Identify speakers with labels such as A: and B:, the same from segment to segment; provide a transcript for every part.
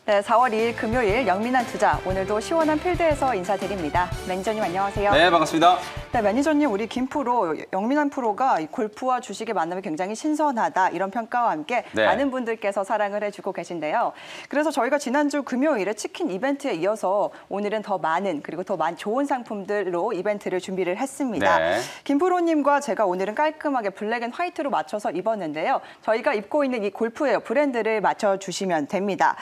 A: 네, 4월 2일 금요일 영민한 투자. 오늘도 시원한 필드에서 인사드립니다. 매니저님 안녕하세요.
B: 네, 반갑습니다.
A: 네, 매니저님 우리 김프로, 영민한 프로가 골프와 주식의 만남이 굉장히 신선하다 이런 평가와 함께 많은 분들께서 사랑을 해주고 계신데요. 그래서 저희가 지난주 금요일에 치킨 이벤트에 이어서 오늘은 더 많은 그리고 더 좋은 상품들로 이벤트를 준비를 했습니다. 김프로님과 제가 오늘은 깔끔하게 블랙 앤 화이트로 맞춰서 입었는데요. 저희가 입고 있는 이 골프웨어 브랜드를 맞춰주시면 됩니다.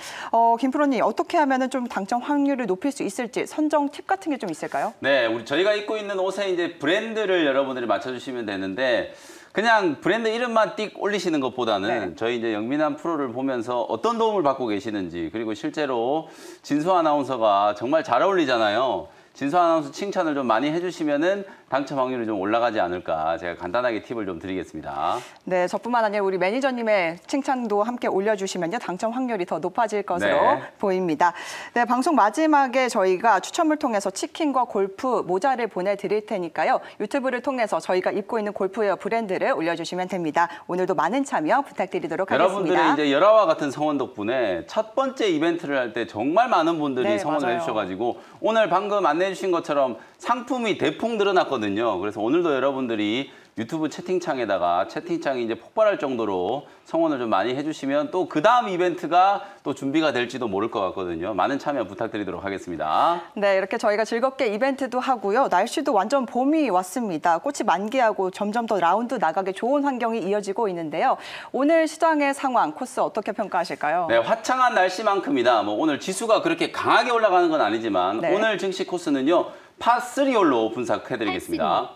A: 김프로님 어떻게 하면 좀 당첨 확률을 높일 수 있을지 선정 팁 같은 게 좀 있을까요?
B: 네, 저희가 입고 있는 옷에 이제 브랜드를 여러분들이 맞춰주시면 되는데 그냥 브랜드 이름만 띡 올리시는 것보다는 저희 이제 영민한 프로를 보면서 어떤 도움을 받고 계시는지 그리고 실제로 진수 아나운서가 정말 잘 어울리잖아요. 진수 아나운서 칭찬을 좀 많이 해주시면은 당첨 확률이 좀 올라가지 않을까 제가 간단하게 팁을 좀 드리겠습니다. 네,
A: 저뿐만 아니라 우리 매니저님의 칭찬도 함께 올려주시면요 당첨 확률이 더 높아질 것으로 보입니다. 네, 방송 마지막에 저희가 추첨을 통해서 치킨과 골프 모자를 보내드릴 테니까요. 유튜브를 통해서 저희가 입고 있는 골프웨어 브랜드를 올려주시면 됩니다. 오늘도 많은 참여 부탁드리도록 하겠습니다.
B: 여러분들의 이제 열화와 같은 성원 덕분에 첫 번째 이벤트를 할 때 정말 많은 분들이 성원을 해주셔가지고 오늘 방금 안내해 주신 것처럼 상품이 대폭 늘어났거든요. 그래서 오늘도 여러분들이 유튜브 채팅창에다가 채팅창이 이제 폭발할 정도로 성원을 좀 많이 해주시면 또 그 다음 이벤트가 또 준비가 될지도 모를 것 같거든요. 많은 참여 부탁드리도록 하겠습니다.
A: 네, 이렇게 저희가 즐겁게 이벤트도 하고요. 날씨도 완전 봄이 왔습니다. 꽃이 만개하고 점점 더 라운드 나가기 좋은 환경이 이어지고 있는데요. 오늘 시장의 상황, 코스 어떻게 평가하실까요?
B: 네, 화창한 날씨만큼이다. 오늘 지수가 그렇게 강하게 올라가는 건 아니지만 오늘 증시 코스는요. 파3 홀로 분석해드리겠습니다.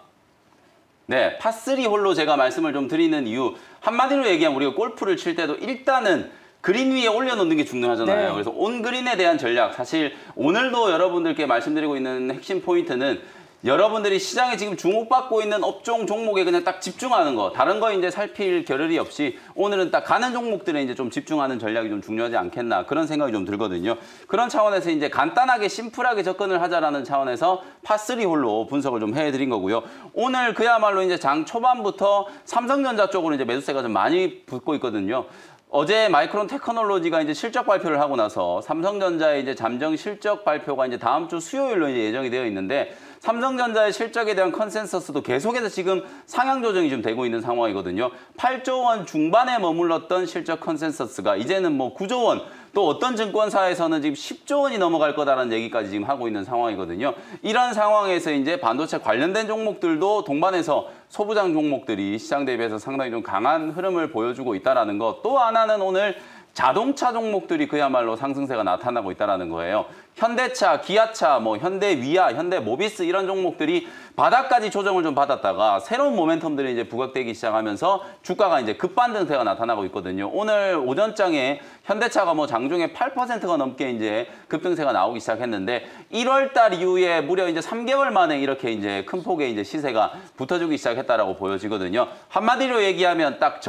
B: 네, 파3 홀로 제가 말씀을 좀 드리는 이유 한마디로 얘기하면 우리가 골프를 칠 때도 일단은 그린 위에 올려놓는 게 중요하잖아요. 그래서 온 그린에 대한 전략 사실 오늘도 여러분들께 말씀드리고 있는 핵심 포인트는 여러분들이 시장에 지금 주목받고 있는 업종 종목에 그냥 딱 집중하는 거 다른 거 이제 살필 겨를이 없이 오늘은 딱 가는 종목들에 이제 좀 집중하는 전략이 좀 중요하지 않겠나 그런 생각이 좀 들거든요. 그런 차원에서 이제 간단하게 심플하게 접근을 하자라는 차원에서 파3 홀로 분석을 좀 해드린 거고요. 오늘 그야말로 이제 장 초반부터 삼성전자 쪽으로 이제 매수세가 좀 많이 붙고 있거든요. 어제 마이크론 테크놀로지가 이제 실적 발표를 하고 나서 삼성전자의 이제 잠정 실적 발표가 이제 다음 주 수요일로 이제 예정이 되어 있는데 삼성전자의 실적에 대한 컨센서스도 계속해서 지금 상향 조정이 좀 되고 있는 상황이거든요. 8조 원 중반에 머물렀던 실적 컨센서스가 이제는 뭐 9조 원 또 어떤 증권사에서는 지금 10조 원이 넘어갈 거다라는 얘기까지 지금 하고 있는 상황이거든요. 이런 상황에서 이제 반도체 관련된 종목들도 동반해서 소부장 종목들이 시장 대비해서 상당히 좀 강한 흐름을 보여주고 있다는 것. 또 하나는 오늘 자동차 종목들이 그야말로 상승세가 나타나고 있다는 거예요. 현대차, 기아차, 현대위아, 현대모비스 이런 종목들이 바닥까지 조정을 좀 받았다가 새로운 모멘텀들이 이제 부각되기 시작하면서 주가가 이제 급반등세가 나타나고 있거든요. 오늘 오전장에 현대차가 장중에 8%가 넘게 이제 급등세가 나오기 시작했는데 1월 달 이후에 무려 이제 3개월 만에 이렇게 이제 큰 폭의 이제 시세가 붙어주기 시작했다라고 보여지거든요. 한마디로 얘기하면 딱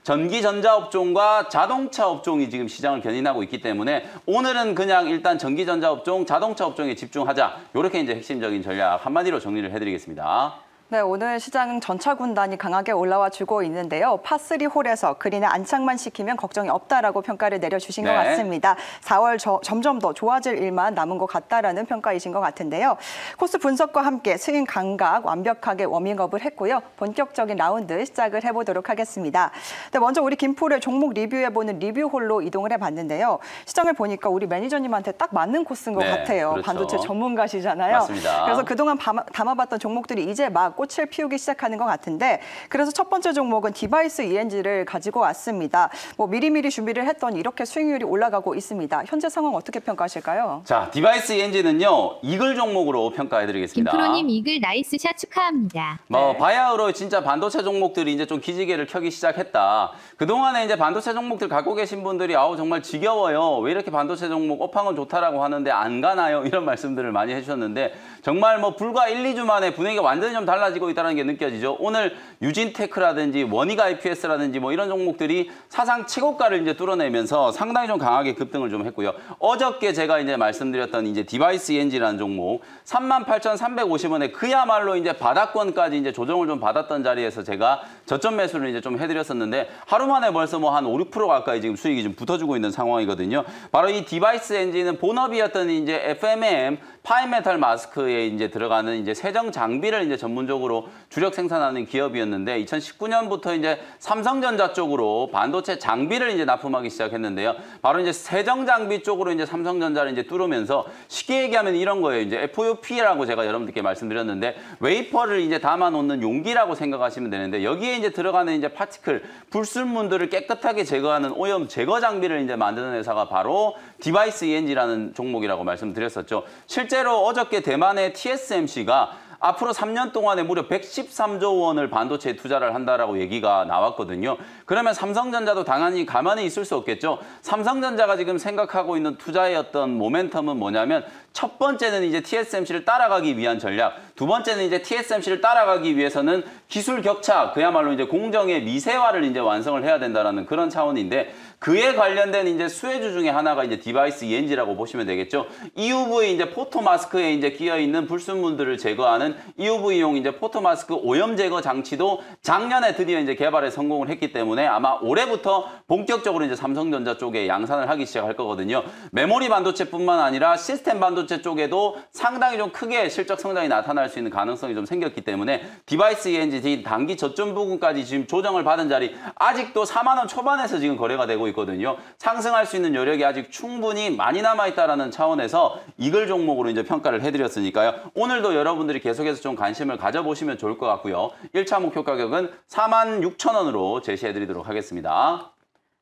B: 전기전자 업종과 자동차 업종이 지금 시장을 견인하고 있기 때문에 오늘은 그냥 일단 전기전자 업종, 자동차 업종에 집중하자. 이렇게 이제 핵심적인 전략 한마디로 정리를 해드리겠습니다.
A: 네, 오늘 시장은 전차 군단이 강하게 올라와 주고 있는데요. 파3 홀에서 그린에 안착만 시키면 걱정이 없다라고 평가를 내려주신 것 같습니다. 4월 점점 더 좋아질 일만 남은 것 같다라는 평가이신 것 같은데요. 코스 분석과 함께 스윙 감각 완벽하게 워밍업을 했고요. 본격적인 라운드 시작을 해보도록 하겠습니다. 네, 먼저 우리 김프로의 종목 리뷰해보는 리뷰 홀로 이동을 해봤는데요. 시장을 보니까 우리 매니저님한테 딱 맞는 코스인 것 같아요.
B: 그렇죠.
A: 반도체 전문가시잖아요.
B: 맞습니다.
A: 그래서 그동안 담아봤던 종목들이 이제 막 꽃을 피우기 시작하는 것 같은데 그래서 첫 번째 종목은 디바이스 ENG를 가지고 왔습니다. 미리미리 준비를 했더니 이렇게 수익률이 올라가고 있습니다. 현재 상황 어떻게 평가하실까요?
B: 자, 디바이스 ENG는요. 이글 종목으로 평가해드리겠습니다.
C: 김프로님 이글 나이스 샷 축하합니다.
B: 바야흐로 진짜 반도체 종목들이 이제 좀 기지개를 켜기 시작했다. 그동안에 이제 반도체 종목들 갖고 계신 분들이 정말 지겨워요. 왜 이렇게 반도체 종목 업황은 좋다라고 하는데 안 가나요? 이런 말씀들을 많이 해주셨는데 정말 불과 1, 2주 만에 분위기가 완전히 좀 달라졌어요. 사라지고 있다는 게 느껴지죠. 오늘 유진테크라든지 원익 IPS라든지 뭐 이런 종목들이 사상 최고가를 이제 뚫어내면서 상당히 좀 강하게 급등을 좀 했고요. 어저께 제가 이제 말씀드렸던 이제 디바이스 ENG라는 종목 38,350원에 그야말로 이제 바닥권까지 이제 조정을 좀 받았던 자리에서 제가 저점 매수를 이제 좀 해드렸었는데 하루 만에 벌써 뭐 한 5, 6% 가까이 지금 수익이 좀 붙어주고 있는 상황이거든요. 바로 이 디바이스 ENG는 본업이었던 이제 FMM 파이메탈 마스크에 이제 들어가는 이제 세정 장비를 이제 전문적으로 주력 생산하는 기업이었는데 2019년부터 이제 삼성전자 쪽으로 반도체 장비를 이제 납품하기 시작했는데요. 바로 이제 세정 장비 쪽으로 이제 삼성전자를 이제 뚫으면서 쉽게 얘기하면 이런 거예요. 이제 FOP라고 제가 여러분들께 말씀드렸는데 웨이퍼를 이제 담아 놓는 용기라고 생각하시면 되는데 여기에 이제 들어가는 이제 파티클 불순물들을 깨끗하게 제거하는 오염 제거 장비를 이제 만드는 회사가 바로 디바이스 ENG라는 종목이라고 말씀드렸었죠. 실제로 어저께 대만의 TSMC가 앞으로 3년 동안에 무려 113조 원을 반도체에 투자를 한다라고 얘기가 나왔거든요. 그러면 삼성전자도 당연히 가만히 있을 수 없겠죠. 삼성전자가 지금 생각하고 있는 투자의 어떤 모멘텀은 뭐냐면 첫 번째는 이제 TSMC를 따라가기 위한 전략, 두 번째는 이제 TSMC를 따라가기 위해서는 기술 격차, 그야말로 이제 공정의 미세화를 이제 완성을 해야 된다라는 그런 차원인데 그에 관련된 이제 수혜주 중에 하나가 이제 디바이스 ENG라고 보시면 되겠죠. EUV 이제 포토 마스크에 이제 끼어 있는 불순물들을 제거하는 EUV용 이제 포토 마스크 오염 제거 장치도 작년에 드디어 이제 개발에 성공을 했기 때문에 아마 올해부터 본격적으로 이제 삼성전자 쪽에 양산을 하기 시작할 거거든요. 메모리 반도체뿐만 아니라 시스템 반도체 쪽에도 상당히 좀 크게 실적 성장이 나타날 수 있는 가능성이 좀 생겼기 때문에 디바이스 ENG 단기 저점 부근까지 지금 조정을 받은 자리 아직도 4만 원 초반에서 지금 거래가 되고 있거든요. 상승할 수 있는 여력이 아직 충분히 많이 남아있다라는 차원에서 이글 종목으로 이제 평가를 해드렸으니까요. 오늘도 여러분들이 계속해서 좀 관심을 가져보시면 좋을 것 같고요. 1차 목표 가격은 46,000원으로 제시해드리도록 하겠습니다.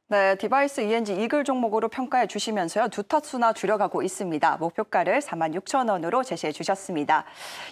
A: 네, 디바이스 ENG 이글 종목으로 평가해 주시면서요. 두 타수나 줄여가고 있습니다. 목표가를 46,000원으로 제시해 주셨습니다.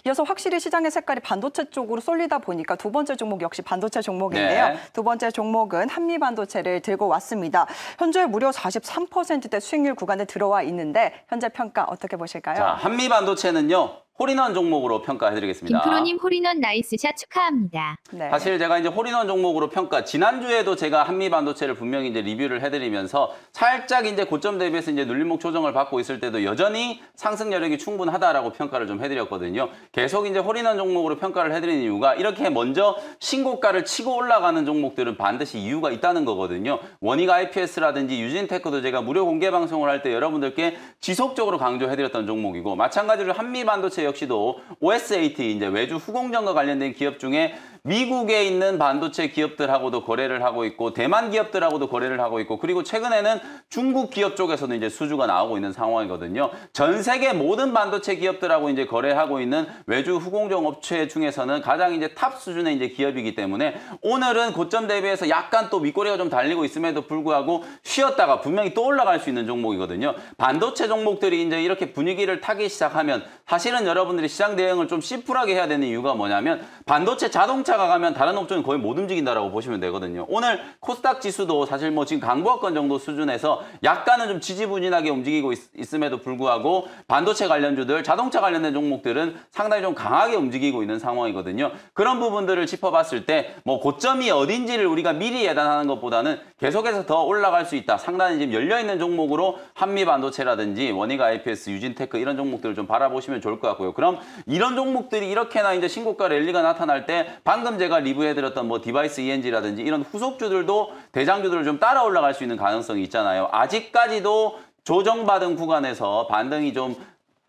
A: 이어서 확실히 시장의 색깔이 반도체 쪽으로 쏠리다 보니까 두 번째 종목 역시 반도체 종목인데요.
B: 네.
A: 두 번째 종목은 한미반도체를 들고 왔습니다. 현재 무려 43%대 수익률 구간에 들어와 있는데 현재 평가 어떻게 보실까요?
B: 자, 한미반도체는요. 홀인원 종목으로 평가해드리겠습니다.
C: 김프로님 홀인원 나이스샷 축하합니다.
A: 네.
B: 사실 제가 이제 홀인원 종목으로 지난주에도 제가 한미반도체를 분명히 이제 리뷰를 해드리면서 살짝 이제 고점 대비해서 이제 눌림목 조정을 받고 있을 때도 여전히 상승 여력이 충분하다라고 평가를 좀 해드렸거든요. 계속 이제 홀인원 종목으로 평가를 해드리는 이유가 이렇게 먼저 신고가를 치고 올라가는 종목들은 반드시 이유가 있다는 거거든요. 원익 IPS라든지 유진테크도 제가 무료 공개 방송을 할 때 여러분들께 지속적으로 강조해드렸던 종목이고 마찬가지로 한미반도체 역시도 OSAT 이제 외주 후공정과 관련된 기업 중에 미국에 있는 반도체 기업들하고도 거래를 하고 있고 대만 기업들하고도 거래를 하고 있고 그리고 최근에는 중국 기업 쪽에서도 이제 수주가 나오고 있는 상황이거든요. 전 세계 모든 반도체 기업들하고 이제 거래하고 있는 외주 후공정 업체 중에서는 가장 이제 탑 수준의 이제 기업이기 때문에 오늘은 고점 대비해서 약간 또 밑꼬리가 좀 달리고 있음에도 불구하고 쉬었다가 분명히 또 올라갈 수 있는 종목이거든요. 반도체 종목들이 이제 이렇게 분위기를 타기 시작하면 사실은 여러분들이 시장 대응을 좀 심플하게 해야 되는 이유가 뭐냐면 반도체 자동차가 가면 다른 업종은 거의 못 움직인다라고 보시면 되거든요. 오늘 코스닥 지수도 사실 뭐 지금 강보합권 정도 수준에서 약간은 좀 지지부진하게 움직이고 있음에도 불구하고 반도체 관련주들, 자동차 관련된 종목들은 상당히 좀 강하게 움직이고 있는 상황이거든요. 그런 부분들을 짚어봤을 때 뭐 고점이 어딘지를 우리가 미리 예단하는 것보다는 계속해서 더 올라갈 수 있다. 상당히 지금 열려있는 종목으로 한미반도체라든지 원익 IPS, 유진테크 이런 종목들을 좀 바라보시면 좋을 것 같고요. 그럼 이런 종목들이 이렇게나 이제 신고가 랠리가 나타날 때 방금 제가 리뷰해드렸던 뭐 디바이스 ENG라든지 이런 후속주들도 대장주들을 좀 따라 올라갈 수 있는 가능성이 있잖아요. 아직까지도 조정받은 구간에서 반등이 좀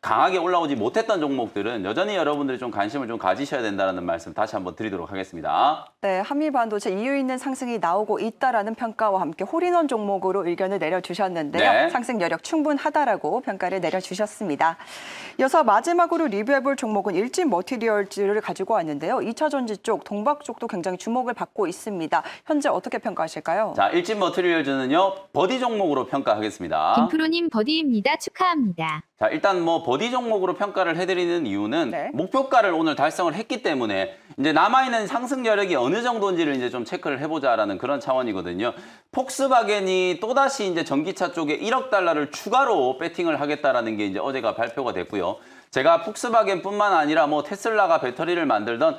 B: 강하게 올라오지 못했던 종목들은 여전히 여러분들이 좀 관심을 좀 가지셔야 된다는 말씀 다시 한번 드리도록 하겠습니다.
A: 네, 한미반도체 이유 있는 상승이 나오고 있다라는 평가와 함께 홀인원 종목으로 의견을 내려주셨는데요.
B: 네.
A: 상승 여력 충분하다라고 평가를 내려주셨습니다. 이어서 마지막으로 리뷰해볼 종목은 일진 머티리얼즈를 가지고 왔는데요. 2차 전지 쪽, 동박 쪽도 굉장히 주목을 받고 있습니다. 현재 어떻게 평가하실까요?
B: 자, 일진 머티리얼즈는요. 버디 종목으로 평가하겠습니다.
C: 김프로님 버디입니다. 축하합니다.
B: 자, 일단 뭐 버디 종목으로 평가를 해드리는 이유는
A: 네.
B: 목표가를 오늘 달성을 했기 때문에 이제 남아있는 상승 여력이 어느 정도인지를 이제 좀 체크를 해보자라는 그런 차원이거든요. 폭스바겐이 또다시 이제 전기차 쪽에 1억 달러를 추가로 배팅을 하겠다라는 게 이제 어제가 발표가 됐고요. 제가 폭스바겐뿐만 아니라 뭐 테슬라가 배터리를 만들던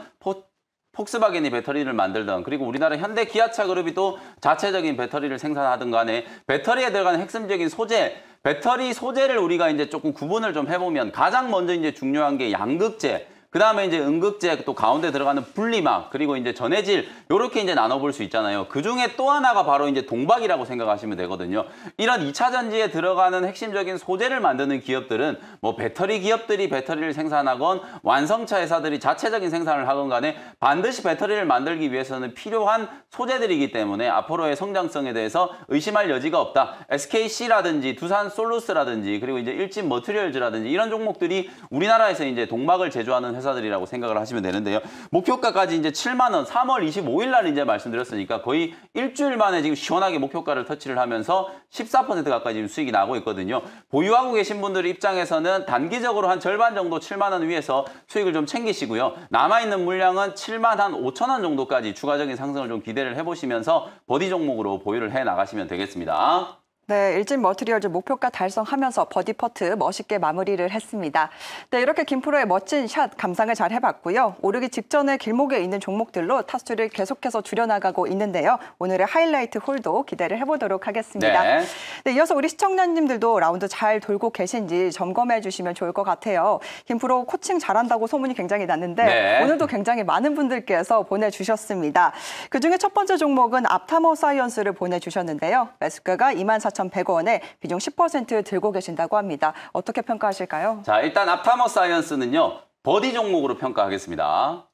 B: 폭스바겐이 배터리를 만들던 그리고 우리나라 현대 기아차 그룹이 또 자체적인 배터리를 생산하던 간에 배터리에 들어가는 핵심적인 소재, 배터리 소재를 우리가 이제 조금 구분을 좀 해보면 가장 먼저 이제 중요한 게 양극재, 그 다음에 이제 음극재, 또 가운데 들어가는 분리막, 그리고 이제 전해질, 요렇게 이제 나눠볼 수 있잖아요. 그 중에 또 하나가 바로 이제 동박이라고 생각하시면 되거든요. 이런 2차 전지에 들어가는 핵심적인 소재를 만드는 기업들은 뭐 배터리 기업들이 배터리를 생산하건 완성차 회사들이 자체적인 생산을 하건 간에 반드시 배터리를 만들기 위해서는 필요한 소재들이기 때문에 앞으로의 성장성에 대해서 의심할 여지가 없다. SKC라든지 두산솔루스라든지 그리고 이제 일진 머티리얼즈라든지 이런 종목들이 우리나라에서 이제 동박을 제조하는 회사들이라고 생각을 하시면 되는데요. 목표가까지 이제 7만 원, 3월 25일 날 이제 말씀드렸으니까 거의 일주일 만에 지금 시원하게 목표가를 터치를 하면서 14% 가까이 지금 수익이 나고 있거든요. 보유하고 계신 분들 입장에서는 단기적으로 한 절반 정도 7만 원 위에서 수익을 좀 챙기시고요. 남아있는 물량은 7만 한 5천 원 정도까지 추가적인 상승을 좀 기대를 해보시면서 버디 종목으로 보유를 해 나가시면 되겠습니다.
A: 네, 일진 머티리얼즈 목표가 달성하면서 버디 퍼트 멋있게 마무리를 했습니다. 네, 이렇게 김프로의 멋진 샷 감상을 잘 해봤고요. 오르기 직전에 길목에 있는 종목들로 타수를 계속해서 줄여나가고 있는데요. 오늘의 하이라이트 홀도 기대를 해보도록 하겠습니다.
B: 네.
A: 네, 이어서 우리 시청자님들도 라운드 잘 돌고 계신지 점검해 주시면 좋을 것 같아요. 김프로 코칭 잘한다고 소문이 굉장히 났는데
B: 네.
A: 오늘도 굉장히 많은 분들께서 보내주셨습니다. 그중에 첫 번째 종목은 앞타머 사이언스를 보내주셨는데요. 매수가가 24,100원에 비중 10% 들고 계신다고 합니다. 어떻게 평가하실까요?
B: 자, 일단 앞타머 사이언스는요. 버디 종목으로 평가하겠습니다.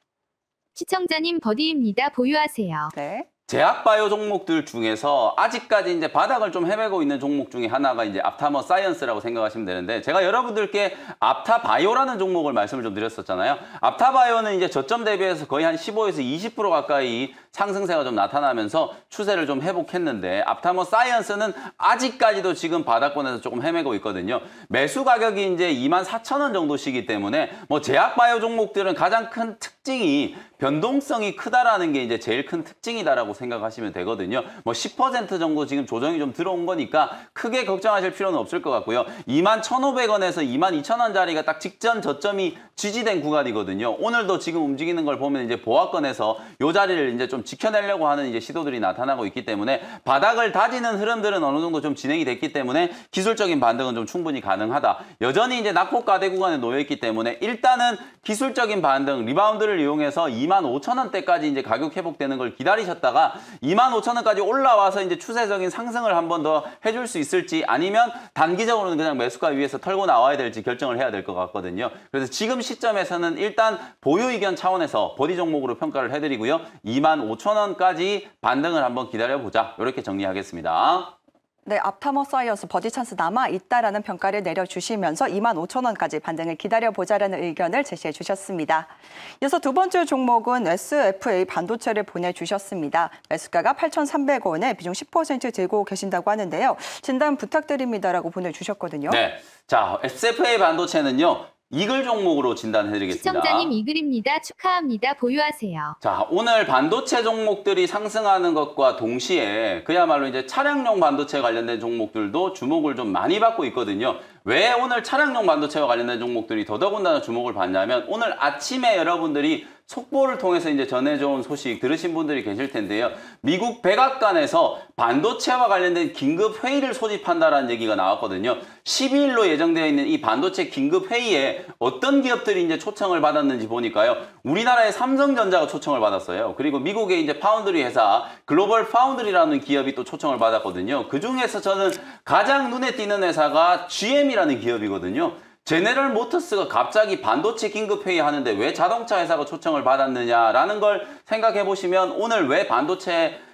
C: 시청자님 버디입니다. 보유하세요.
A: 네.
B: 제약바이오 종목들 중에서 아직까지 이제 바닥을 좀 헤매고 있는 종목 중에 하나가 이제 앞타머 사이언스라고 생각하시면 되는데 제가 여러분들께 앞타바이오라는 종목을 말씀을 좀 드렸었잖아요. 앞타바이오는 이제 저점 대비해서 거의 한 15에서 20% 가까이 상승세가 좀 나타나면서 추세를 좀 회복했는데 앞타머 사이언스는 아직까지도 지금 바닥권에서 조금 헤매고 있거든요. 매수 가격이 이제 24,000원 정도시기 때문에 뭐 제약바이오 종목들은 가장 큰 특징이 변동성이 크다라는 게 이제 제일 큰 특징이다라고 생각하시면 되거든요. 뭐 10% 정도 지금 조정이 좀 들어온 거니까 크게 걱정하실 필요는 없을 것 같고요. 21,500원에서 22,000원짜리가 딱 직전 저점이 지지된 구간이거든요. 오늘도 지금 움직이는 걸 보면 이제 보합권에서 이 자리를 이제 좀 지켜내려고 하는 이제 시도들이 나타나고 있기 때문에 바닥을 다지는 흐름들은 어느 정도 좀 진행이 됐기 때문에 기술적인 반등은 좀 충분히 가능하다. 여전히 이제 낙폭가대 구간에 놓여 있기 때문에 일단은 기술적인 반등, 리바운드를 이용해서 25,000원대까지 이제 가격 회복되는 걸 기다리셨다가 25,000원까지 올라와서 이제 추세적인 상승을 한 번 더 해줄 수 있을지 아니면 단기적으로는 그냥 매수가 위에서 털고 나와야 될지 결정을 해야 될 것 같거든요. 그래서 지금 시점에서는 일단 보유 의견 차원에서 버디 종목으로 평가를 해드리고요. 25,000원까지 반등을 한번 기다려보자. 이렇게 정리하겠습니다.
A: 네, 앞타머 사이언스 버디 찬스 남아있다라는 평가를 내려주시면서 25,000원까지 반등을 기다려보자라는 의견을 제시해 주셨습니다. 이어서 두 번째 종목은 SFA 반도체를 보내주셨습니다. 매수가가 8,300원에 비중 10% 들고 계신다고 하는데요. 진단 부탁드립니다라고 보내주셨거든요.
B: 네, 자 SFA 반도체는요. 이글 종목으로 진단해드리겠습니다.
C: 시청자님 이글입니다. 축하합니다. 보유하세요.
B: 자, 오늘 반도체 종목들이 상승하는 것과 동시에 그야말로 이제 차량용 반도체 관련된 종목들도 주목을 좀 많이 받고 있거든요. 왜 오늘 차량용 반도체와 관련된 종목들이 더더군다나 주목을 받냐면 오늘 아침에 여러분들이 속보를 통해서 이제 전해져온 소식 들으신 분들이 계실 텐데요. 미국 백악관에서 반도체와 관련된 긴급 회의를 소집한다라는 얘기가 나왔거든요. 12일로 예정되어 있는 이 반도체 긴급 회의에 어떤 기업들이 이제 초청을 받았는지 보니까요. 우리나라의 삼성전자가 초청을 받았어요. 그리고 미국의 이제 파운드리 회사 글로벌 파운드리라는 기업이 또 초청을 받았거든요. 그 중에서 저는 가장 눈에 띄는 회사가 GM이라는 기업이거든요. 제네럴 모터스가 갑자기 반도체 긴급회의 하는데 왜 자동차 회사가 초청을 받았느냐라는 걸 생각해 보시면 오늘 왜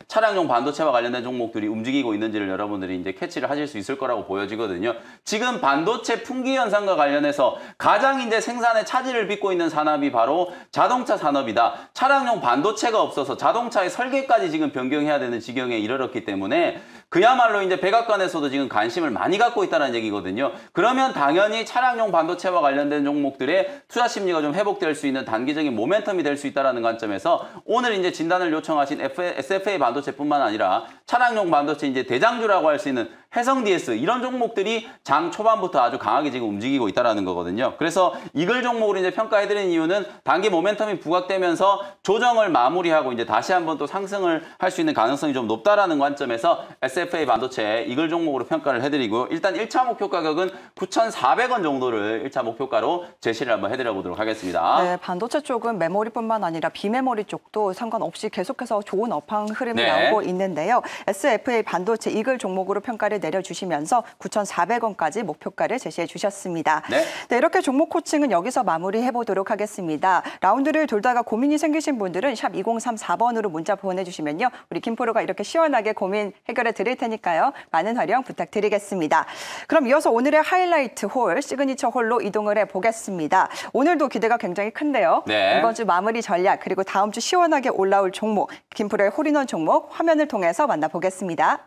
B: 차량용 반도체와 관련된 종목들이 움직이고 있는지를 여러분들이 이제 캐치를 하실 수 있을 거라고 보여지거든요. 지금 반도체 품귀 현상과 관련해서 가장 이제 생산에 차질을 빚고 있는 산업이 바로 자동차 산업이다. 차량용 반도체가 없어서 자동차의 설계까지 지금 변경해야 되는 지경에 이르렀기 때문에 그야말로 이제 백악관에서도 지금 관심을 많이 갖고 있다는 얘기거든요. 그러면 당연히 차량용 반도체와 관련된 종목들의 투자 심리가 좀 회복될 수 있는 단기적인 모멘텀이 될 수 있다는 관점에서 오늘 이제 진단을 요청하신 SFA 반도체뿐만 아니라 차량용 반도체 이제 대장주라고 할 수 있는 해성 DS 이런 종목들이 장 초반부터 아주 강하게 지금 움직이고 있다는 거거든요. 그래서 이걸 종목으로 이제 평가해드리는 이유는 단기 모멘텀이 부각되면서 조정을 마무리하고 이제 다시 한번 또 상승을 할 수 있는 가능성이 좀 높다라는 관점에서 SFA 반도체 이걸 종목으로 평가를 해드리고요. 일단 1차 목표 가격은 9,400원 정도를 1차 목표가로 제시를 한번 해드려 보도록 하겠습니다.
A: 네, 반도체 쪽은 메모리뿐만 아니라 비메모리 쪽도 상관없이 계속해서 좋은 업황 흐름이
B: 네.
A: 나오고 있는데요. SFA 반도체 이글 종목으로 평가를 내려주시면서 9,400원까지 목표가를 제시해 주셨습니다.
B: 네.
A: 네, 이렇게 종목 코칭은 여기서 마무리해 보도록 하겠습니다. 라운드를 돌다가 고민이 생기신 분들은 샵 2034번으로 문자 보내주시면요. 우리 김프로가 이렇게 시원하게 고민 해결해 드릴 테니까요. 많은 활용 부탁드리겠습니다. 그럼 이어서 오늘의 하이라이트 홀, 시그니처 홀로 이동을 해보겠습니다. 오늘도 기대가 굉장히 큰데요.
B: 네.
A: 이번 주 마무리 전략 그리고 다음 주 시원하게 올라올 종목, 김프로의 홀인원 종목 화면을 통해서 만나보겠습니다.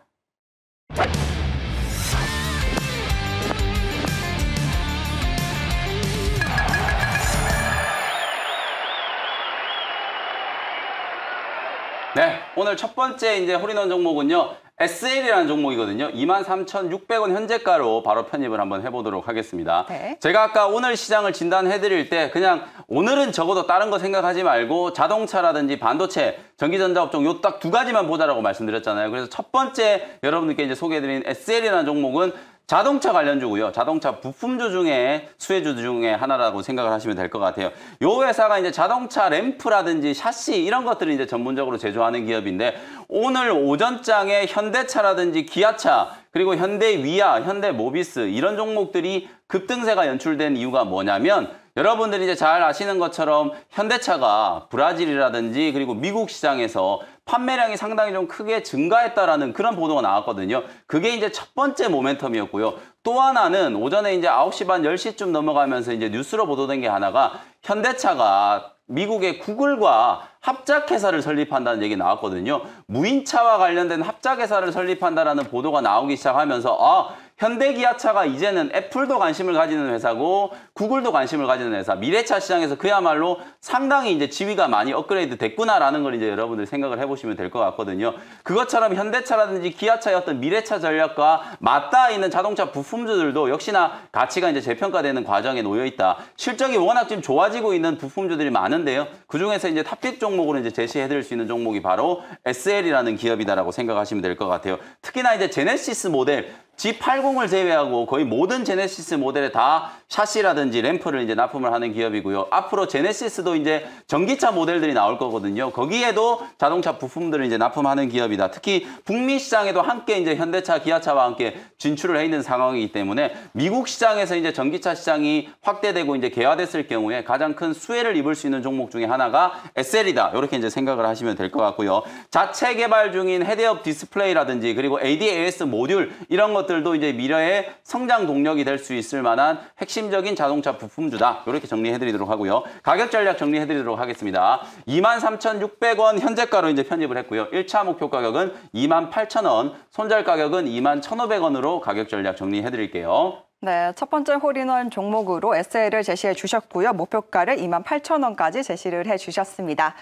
B: 네, 오늘 첫 번째 이제 홀인원 종목은요. SL이라는 종목이거든요. 23,600원 현재가로 바로 편입을 한번 해보도록 하겠습니다.
A: 네.
B: 제가 아까 오늘 시장을 진단해드릴 때 그냥 오늘은 적어도 다른 거 생각하지 말고 자동차라든지 반도체, 전기전자 업종 요 딱 두 가지만 보자라고 말씀드렸잖아요. 그래서 첫 번째 여러분들께 이제 소개해드린 SL이라는 종목은 자동차 관련주고요. 자동차 부품주 중에 수혜주 중에 하나라고 생각을 하시면 될 것 같아요. 요 회사가 이제 자동차 램프라든지 샤시 이런 것들을 이제 전문적으로 제조하는 기업인데 오늘 오전장에 현대차라든지 기아차 그리고 현대위아, 현대모비스 이런 종목들이 급등세가 연출된 이유가 뭐냐면 여러분들이 이제 잘 아시는 것처럼 현대차가 브라질이라든지 그리고 미국 시장에서 판매량이 상당히 좀 크게 증가했다라는 그런 보도가 나왔거든요. 그게 이제 첫 번째 모멘텀이었고요. 또 하나는 오전에 이제 9시 반 10시쯤 넘어가면서 이제 뉴스로 보도된 게 하나가 현대차가 미국의 구글과 합작회사를 설립한다는 얘기 나왔거든요. 무인차와 관련된 합작회사를 설립한다라는 보도가 나오기 시작하면서 현대기아차가 이제는 애플도 관심을 가지는 회사고 구글도 관심을 가지는 회사, 미래차 시장에서 그야말로 상당히 이제 지위가 많이 업그레이드 됐구나라는 걸 이제 여러분들 생각을 해보시면 될 것 같거든요. 그것처럼 현대차라든지 기아차의 어떤 미래차 전략과 맞닿아 있는 자동차 부품주들도 역시나 가치가 이제 재평가되는 과정에 놓여 있다. 실적이 워낙 지금 좋아지고 있는 부품주들이 많은데요. 그 중에서 이제 탑픽 종목으로 이제 제시해드릴 수 있는 종목이 바로 SL이라는 기업이다라고 생각하시면 될 것 같아요. 특히나 이제 제네시스 모델 G80을 제외하고 거의 모든 제네시스 모델에 다 샤시라든지 램프를 이제 납품을 하는 기업이고요. 앞으로 제네시스도 이제 전기차 모델들이 나올 거거든요. 거기에도 자동차 부품들을 이제 납품하는 기업이다. 특히 북미 시장에도 함께 이제 현대차, 기아차와 함께 진출을 해 있는 상황이기 때문에 미국 시장에서 이제 전기차 시장이 확대되고 이제 개화됐을 경우에 가장 큰 수혜를 입을 수 있는 종목 중에 하나가 SL이다. 이렇게 이제 생각을 하시면 될 것 같고요. 자체 개발 중인 헤드업 디스플레이라든지 그리고 ADAS 모듈 이런 것들도 이제 미래의 성장 동력이 될 수 있을 만한 핵심적인 자동차 부품주다. 이렇게 정리해드리도록 하고요. 가격 전략 정리해드리도록 하겠습니다. 23,600원 현재가로 이제 편입을 했고요. 1차 목표 가격은 28,000원, 손절 가격은 21,500원으로 가격 전략 정리해드릴게요.
A: 네, 첫 번째 홀인원 종목으로 SL을 제시해 주셨고요. 목표가를 28,000원까지 제시를 해 주셨습니다.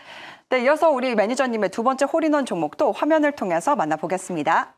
A: 네, 이어서 우리 매니저님의 두 번째 홀인원 종목도 화면을 통해서 만나보겠습니다.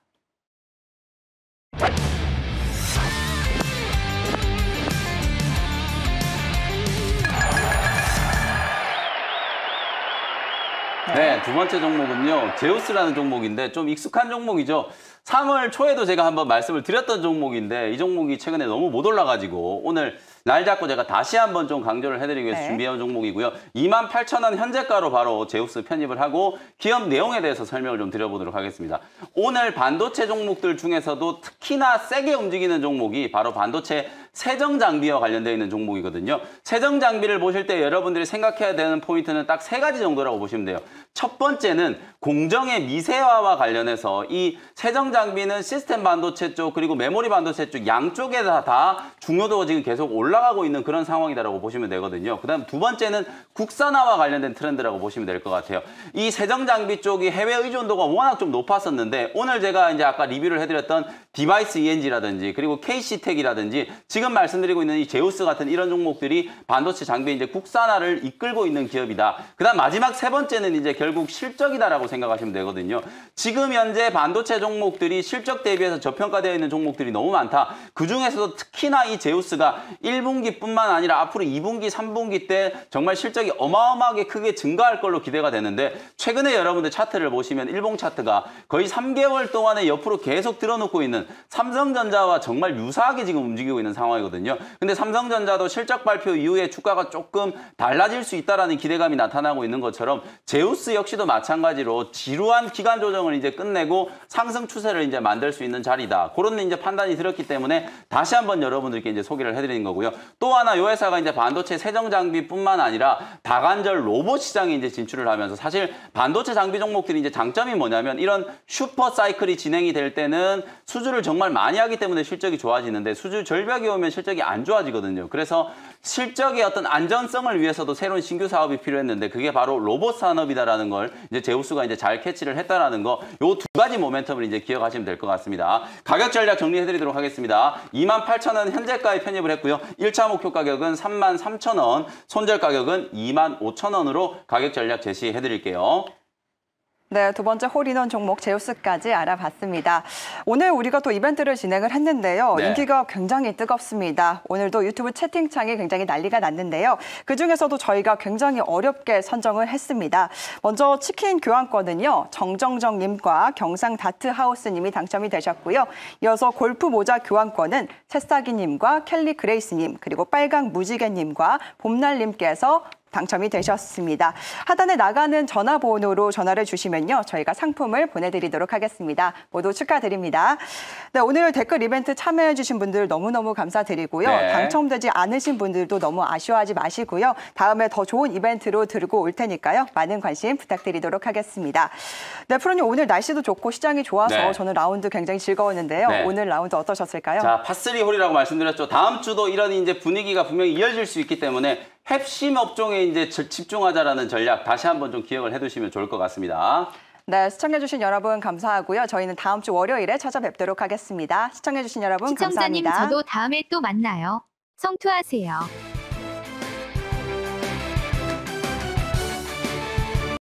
B: 네, 두 번째 종목은요. 제우스라는 종목인데 좀 익숙한 종목이죠. 3월 초에도 제가 한번 말씀을 드렸던 종목인데 이 종목이 최근에 너무 못 올라가지고 오늘 날 잡고 제가 다시 한번 좀 강조를 해드리기 위해서 준비해온 종목이고요. 28,000원 현재가로 바로 제우스 편입을 하고 기업 내용에 대해서 설명을 좀 드려보도록 하겠습니다. 오늘 반도체 종목들 중에서도 특히나 세게 움직이는 종목이 바로 반도체 세정 장비와 관련되어 있는 종목이거든요. 세정 장비를 보실 때 여러분들이 생각해야 되는 포인트는 딱 3가지 정도라고 보시면 돼요. 첫 번째는 공정의 미세화와 관련해서 이 세정 세정 장비는 시스템 반도체 쪽 그리고 메모리 반도체 쪽 양쪽에 다 중요도가 지금 계속 올라가고 있는 그런 상황이다라고 보시면 되거든요. 그다음 두 번째는 국산화와 관련된 트렌드라고 보시면 될 것 같아요. 이 세정 장비 쪽이 해외 의존도가 워낙 좀 높았었는데 오늘 제가 이제 아까 리뷰를 해드렸던 디바이스 ENG라든지 그리고 KC텍이라든지 지금 말씀드리고 있는 이 제우스 같은 이런 종목들이 반도체 장비 이제 국산화를 이끌고 있는 기업이다. 그다음 마지막 세 번째는 이제 결국 실적이다라고 생각하시면 되거든요. 지금 현재 반도체 종목들이 실적 대비해서 저평가되어 있는 종목들이 너무 많다. 그중에서도 특히나 이 제우스가 1분기뿐만 아니라 앞으로 2분기, 3분기 때 정말 실적이 어마어마하게 크게 증가할 걸로 기대가 되는데 최근에 여러분들 차트를 보시면 일봉 차트가 거의 3개월 동안에 옆으로 계속 들어놓고 있는 삼성전자와 정말 유사하게 지금 움직이고 있는 상황이거든요. 근데 삼성전자도 실적 발표 이후에 주가가 조금 달라질 수 있다라는 기대감이 나타나고 있는 것처럼 제우스 역시도 마찬가지로 지루한 기간 조정을 이제 끝내고 상승 추세를 이제 만들 수 있는 자리다. 그런 이제 판단이 들었기 때문에 다시 한번 여러분들께 이제 소개를 해드리는 거고요. 또 하나 이 회사가 이제 반도체 세정 장비뿐만 아니라 다관절 로봇 시장에 이제 진출을 하면서 사실 반도체 장비 종목들이 이제 장점이 뭐냐면 이런 슈퍼 사이클이 진행이 될 때는 수주를 정말 많이 하기 때문에 실적이 좋아지는데 수주 절벽이 오면 실적이 안 좋아지거든요. 그래서 실적의 어떤 안전성을 위해서도 새로운 신규 사업이 필요했는데 그게 바로 로봇 산업이다라는 걸 이제 제우스가 이제 잘 캐치를 했다라는 거, 요 두 가지 모멘텀을 이제 기억하시면 될 것 같습니다. 가격 전략 정리해드리도록 하겠습니다. 28,000원 현재가에 편입을 했고요. 1차 목표 가격은 33,000원, 손절 가격은 25,000원으로 가격 전략 제시해드릴게요.
A: 네, 두 번째 홀인원 종목 제우스까지 알아봤습니다. 오늘 우리가 또 이벤트를 진행을 했는데요.
B: 네.
A: 인기가 굉장히 뜨겁습니다. 오늘도 유튜브 채팅창이 굉장히 난리가 났는데요. 그중에서도 저희가 굉장히 어렵게 선정을 했습니다. 먼저 치킨 교환권은요. 정정정님과 경상다트하우스님이 당첨이 되셨고요. 이어서 골프 모자 교환권은 새싹이님과 켈리 그레이스님 그리고 빨강 무지개님과 봄날님께서 당첨이 되셨습니다. 하단에 나가는 전화번호로 전화를 주시면요. 저희가 상품을 보내드리도록 하겠습니다. 모두 축하드립니다. 네, 오늘 댓글 이벤트 참여해 주신 분들 너무너무 감사드리고요.
B: 네.
A: 당첨되지 않으신 분들도 너무 아쉬워하지 마시고요. 다음에 더 좋은 이벤트로 들고 올 테니까요. 많은 관심 부탁드리도록 하겠습니다. 네, 프로님 오늘 날씨도 좋고 시장이 좋아서
B: 네.
A: 저는 라운드 굉장히 즐거웠는데요.
B: 네.
A: 오늘 라운드 어떠셨을까요?
B: 자, 파3 홀이라고 말씀드렸죠. 다음 주도 이런 이제 분위기가 분명히 이어질 수 있기 때문에 핵심 업종에 이제 집중하자라는 전략 다시 한번 좀 기억을 해두시면 좋을 것 같습니다.
A: 네, 시청해주신 여러분 감사하고요. 저희는 다음 주 월요일에 찾아뵙도록 하겠습니다. 시청해주신 여러분
C: 시청자님
A: 감사합니다.
C: 저도 다음에 또 만나요. 성투하세요.